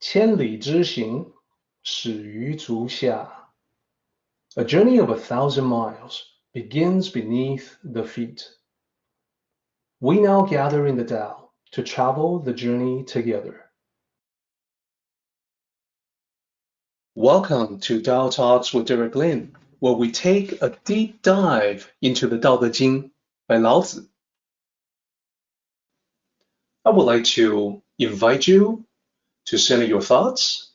千里之行，始于足下. A journey of 1,000 miles begins beneath the feet. We now gather in the Tao to travel the journey together. Welcome to Tao Talks with Derek Lin, where we take a deep dive into the Daodejing by Lao Zi. I would like to invite you to center your thoughts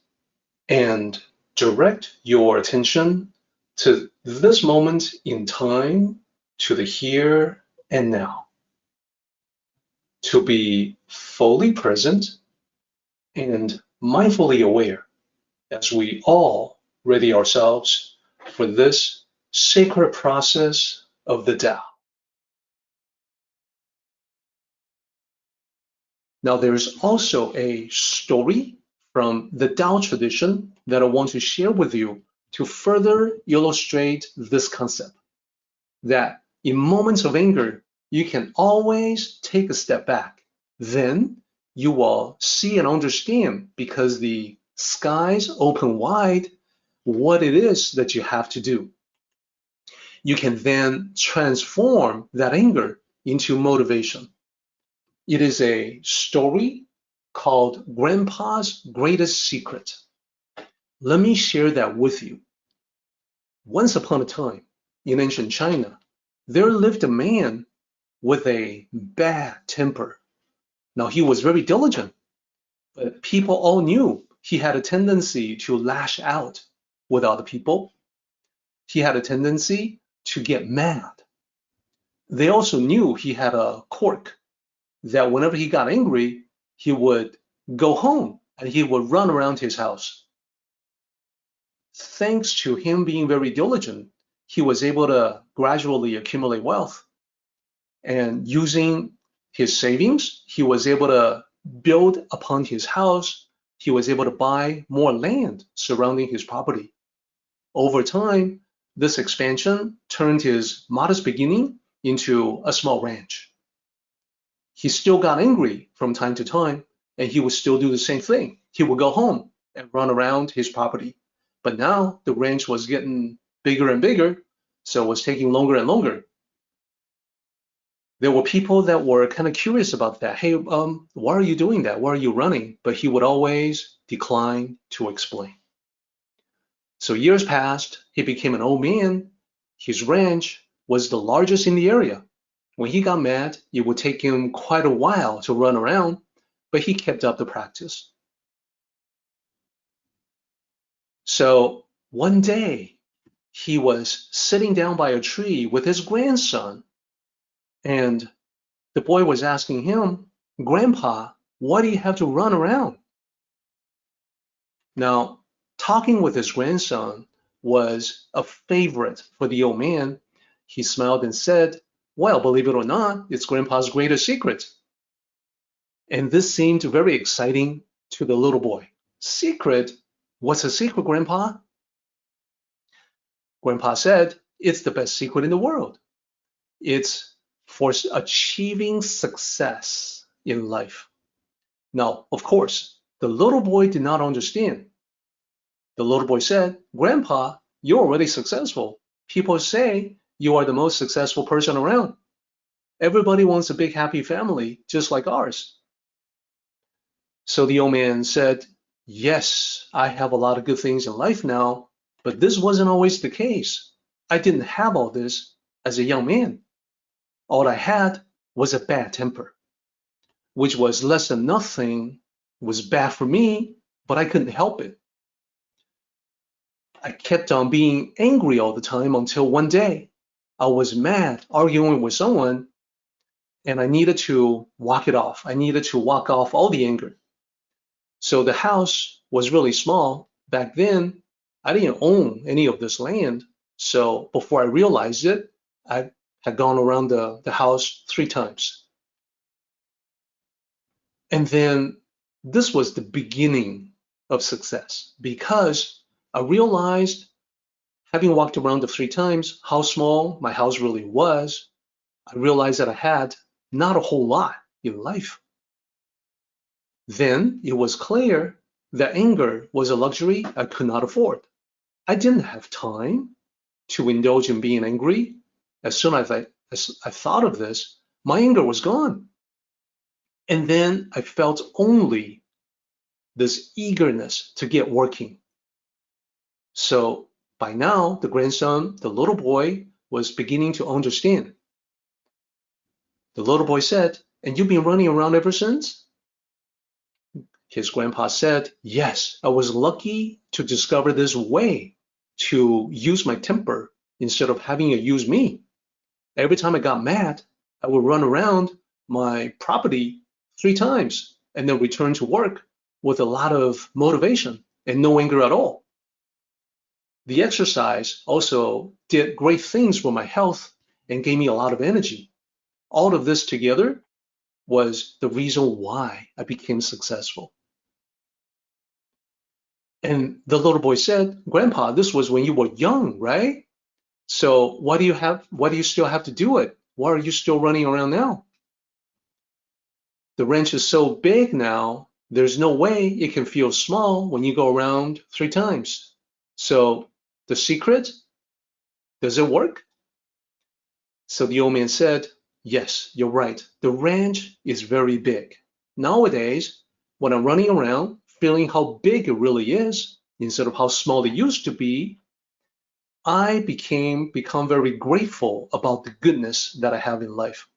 and direct your attention to this moment in time, to the here and now. To be fully present and mindfully aware as we all ready ourselves for this sacred process of the Tao. Now, there's also a story from the Tao tradition that I want to share with you to further illustrate this concept, that in moments of anger, you can always take a step back. Then you will see and understand, because the skies open wide, what it is that you have to do. You can then transform that anger into motivation. It is a story called Grandpa's Greatest Secret. Let me share that with you. Once upon a time, in ancient China, there lived a man with a bad temper. Now, he was very diligent, but people all knew he had a tendency to lash out with other people. He had a tendency to get mad. They also knew he had a quirk that whenever he got angry, he would go home and he would run around his house. Thanks to him being very diligent, he was able to gradually accumulate wealth. And using his savings, he was able to build upon his house. He was able to buy more land surrounding his property. Over time, this expansion turned his modest beginning into a small ranch. He still got angry from time to time, and he would still do the same thing. He would go home and run around his property. But now the ranch was getting bigger and bigger, so it was taking longer and longer. There were people that were kind of curious about that. Hey, why are you doing that? Why are you running? But he would always decline to explain. So years passed, he became an old man. His ranch was the largest in the area. When he got mad, it would take him quite a while to run around, but he kept up the practice. So one day, he was sitting down by a tree with his grandson, and the boy was asking him, "Grandpa, why do you have to run around?" Now, talking with his grandson was a favorite for the old man. He smiled and said, "Well, believe it or not, it's Grandpa's greatest secret." And this seemed very exciting to the little boy. Secret? What's a secret, Grandpa? Grandpa said, "It's the best secret in the world. It's for achieving success in life." Now, of course, the little boy did not understand. The little boy said, "Grandpa, you're already successful. People say you are the most successful person around. Everybody wants a big, happy family, just like ours." So the old man said, "Yes, I have a lot of good things in life now, but this wasn't always the case. I didn't have all this as a young man. All I had was a bad temper, which was less than nothing, was bad for me, but I couldn't help it. I kept on being angry all the time until one day I was mad, arguing with someone, and I needed to walk it off. I needed to walk off all the anger. So the house was really small. Back then, I didn't own any of this land. So before I realized it, I had gone around the house 3 times. And then this was the beginning of success, because I realized, having walked around the 3 times, how small my house really was. I realized that I had not a whole lot in life. Then it was clear that anger was a luxury I could not afford. I didn't have time to indulge in being angry. As soon as I thought of this, my anger was gone. And then I felt only this eagerness to get working. So by now, the grandson, the little boy, was beginning to understand. The little boy said, "And you've been running around ever since?" His grandpa said, "Yes, I was lucky to discover this way to use my temper instead of having it use me. Every time I got mad, I would run around my property 3 times and then return to work with a lot of motivation and no anger at all. The exercise also did great things for my health and gave me a lot of energy. All of this together was the reason why I became successful." And the little boy said, "Grandpa, this was when you were young, right? So why do you still have to do it? Why are you still running around now? The ranch is so big now, there's no way it can feel small when you go around 3 times. So the secret, does it work?" So the old man said, "Yes, you're right. The ranch is very big. Nowadays, when I'm running around feeling how big it really is, instead of how small it used to be, I become very grateful about the goodness that I have in life.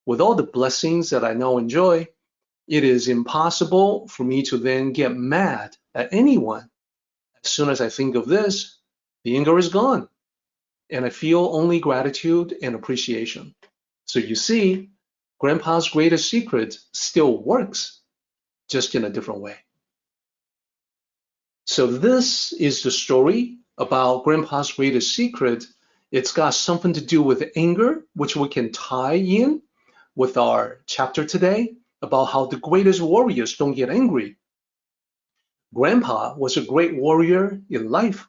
With all the blessings that I now enjoy, it is impossible for me to then get mad at anyone. As soon as I think of this, the anger is gone, and I feel only gratitude and appreciation." So you see, Grandpa's greatest secret still works, just in a different way. So this is the story about Grandpa's greatest secret. It's got something to do with anger, which we can tie in with our chapter today about how the greatest warriors don't get angry. Grandpa was a great warrior in life,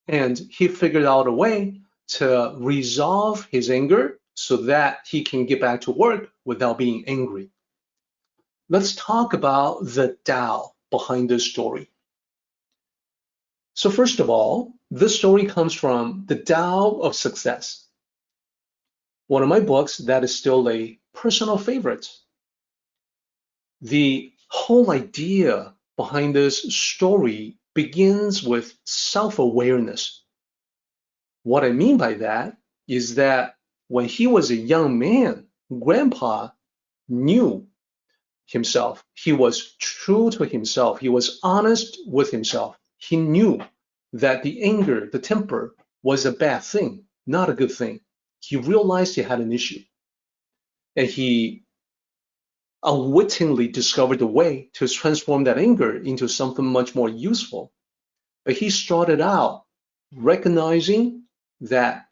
and he figured out a way to resolve his anger so that he can get back to work without being angry. Let's talk about the Tao behind this story. So first of all, this story comes from the Tao of Success, one of my books that is still a personal favorite. The whole idea behind this story begins with self-awareness. What I mean by that is that when he was a young man, Grandpa knew himself. He was true to himself. He was honest with himself. He knew that the anger, the temper, was a bad thing, not a good thing. He realized he had an issue. And he unwittingly discovered a way to transform that anger into something much more useful. But he started out recognizing that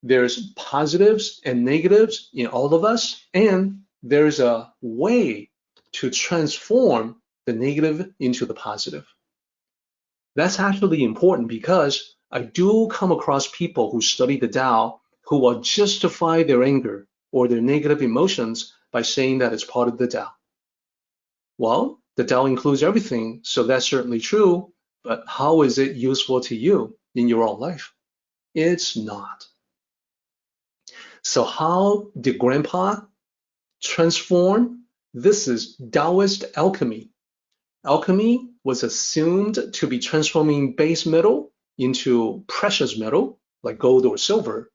there's positives and negatives in all of us, and there's a way to transform the negative into the positive. That's actually important because I do come across people who study the Tao who will justify their anger or their negative emotions by saying that it's part of the Tao. Well, the Tao includes everything, so that's certainly true, but how is it useful to you in your own life? It's not. So how did Grandpa transform? This is Taoist alchemy. Alchemy was assumed to be transforming base metal into precious metal, like gold or silver.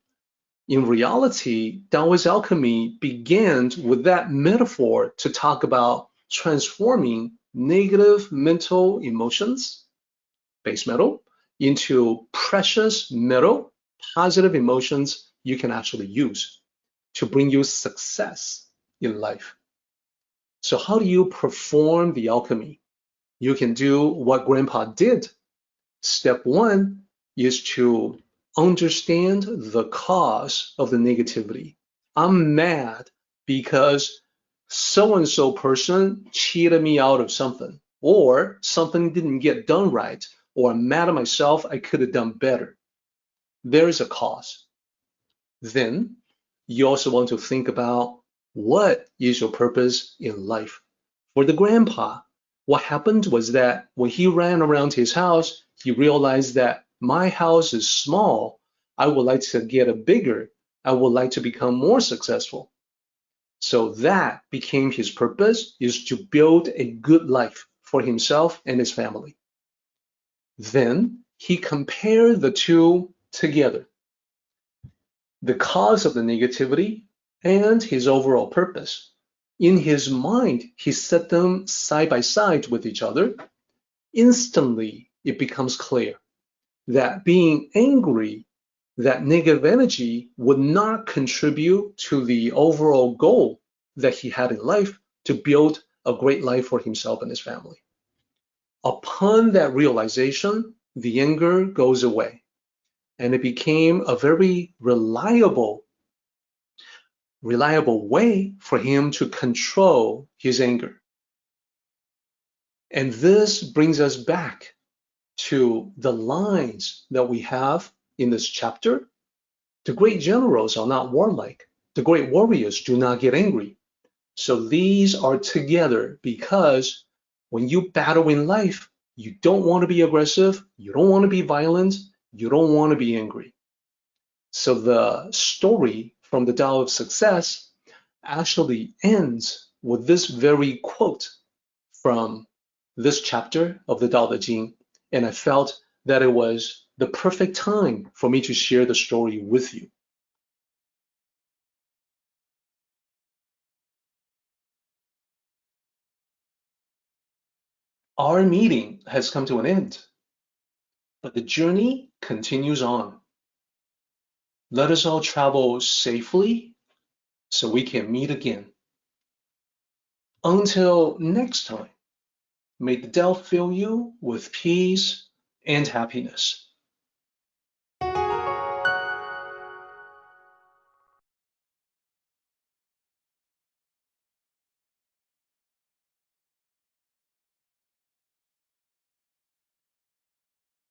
In reality, Taoist alchemy began with that metaphor to talk about transforming negative mental emotions, base metal, into precious metal, positive emotions you can actually use to bring you success in life. So how do you perform the alchemy? You can do what Grandpa did. Step one is to understand the cause of the negativity. I'm mad because so-and-so person cheated me out of something, or something didn't get done right, or I'm mad at myself, I could have done better. There is a cause. Then you also want to think about what is your purpose in life. For the Grandpa, What happened was that when he ran around his house, he realized that my house is small. I would like to get it bigger. I would like to become more successful. So that became his purpose, is to build a good life for himself and his family. Then he compared the two together, the cause of the negativity and his overall purpose. In his mind, he set them side by side with each other. Instantly, it becomes clear that being angry, that negative energy would not contribute to the overall goal that he had in life, to build a great life for himself and his family. Upon that realization, the anger goes away, and it became a very reliable way for him to control his anger. And this brings us back to the lines that we have in this chapter. The great generals are not warlike. The great warriors do not get angry. So these are together because when you battle in life, you don't want to be aggressive, you don't want to be violent, you don't want to be angry. So the story from the Tao of Success actually ends with this very quote from this chapter of the Daodejing, and I felt that it was the perfect time for me to share the story with you. Our meeting has come to an end, but the journey continues on. Let us all travel safely so we can meet again. Until next time, may the Tao fill you with peace and happiness.